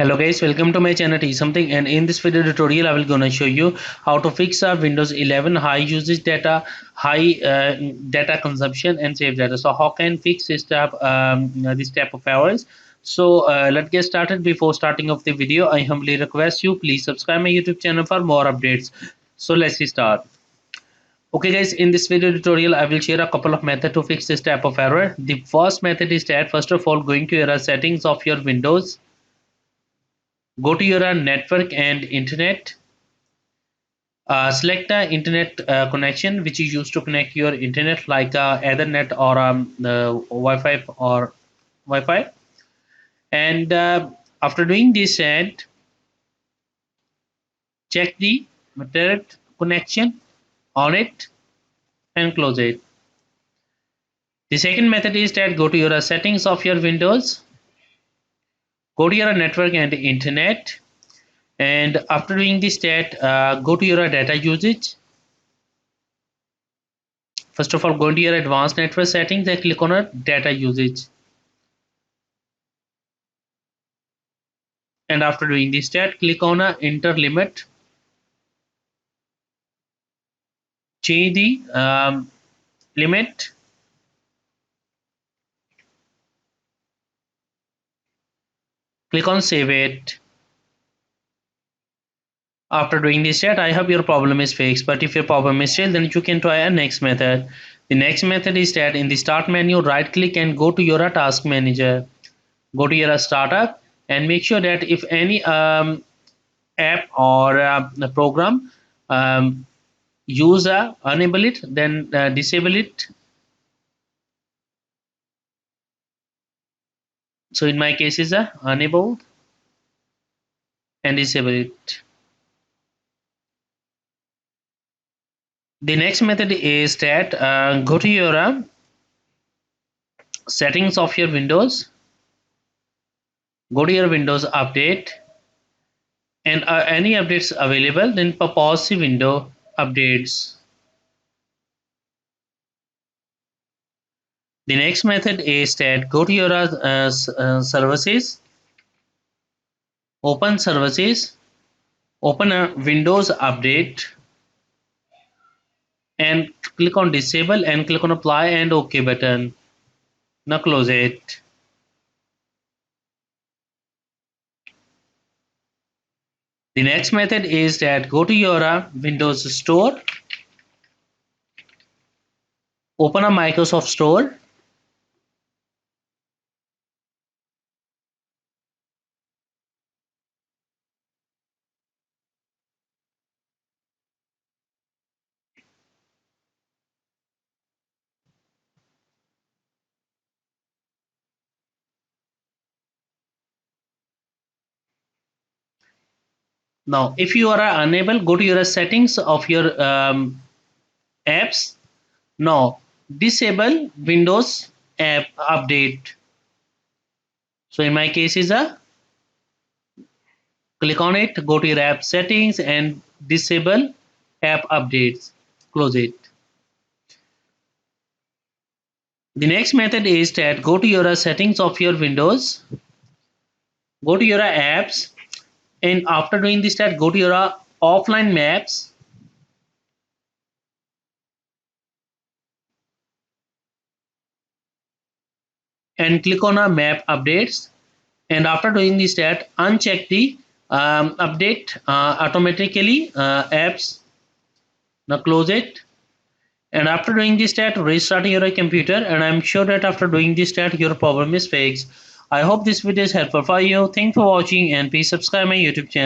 Hello guys, welcome to my channel T something, and in this video tutorial I will gonna show you how to fix Windows 11 high usage data, high data consumption and save data. So how can fix this type of errors? So let's get started. Before starting of the video, I humbly request you please subscribe my YouTube channel for more updates. So let's start. Okay guys, in this video tutorial I will share a couple of methods to fix this type of error. The first method is that first of all going to your settings of your Windows. Go to your network and internet. Select the internet connection which you use to connect your internet, like Ethernet or the Wi-Fi. And after doing this, and check the internet connection on it and close it. The second method is that go to your settings of your Windows. Go to your network and internet. And after doing this, that go to your data usage. First of all, go into your advanced network settings and click on a data usage. And after doing this stat, click on a enter limit. Change the limit. Click on save it. After doing this stat, I hope your problem is fixed. But if your problem is still, then you can try a next method. The next method is that in the start menu, right click and go to your task manager. Go to your startup and make sure that if any app or program use enable it, then disable it. So in my case is enable and disable it. The next method is that go to your settings of your Windows. Go to your Windows update, and any updates available, then pause the window updates. The next method is that go to your services, open services, open a Windows update and click on disable and click on apply and OK button. Now close it. The next method is that go to your Windows Store, open a Microsoft Store. Now, if you are unable, go to your settings of your apps. Now, disable Windows app update. So in my case is click on it, go to your app settings and disable app updates. Close it. The next method is that go to your settings of your Windows, go to your apps, and after doing this, that go to your offline maps. And click on a map updates, and after doing this that uncheck the update automatically apps. Now close it, and after doing this that restarting your computer, and I'm sure that after doing this that your problem is fixed. I hope this video is helpful for you. Thanks for watching and please subscribe my YouTube channel.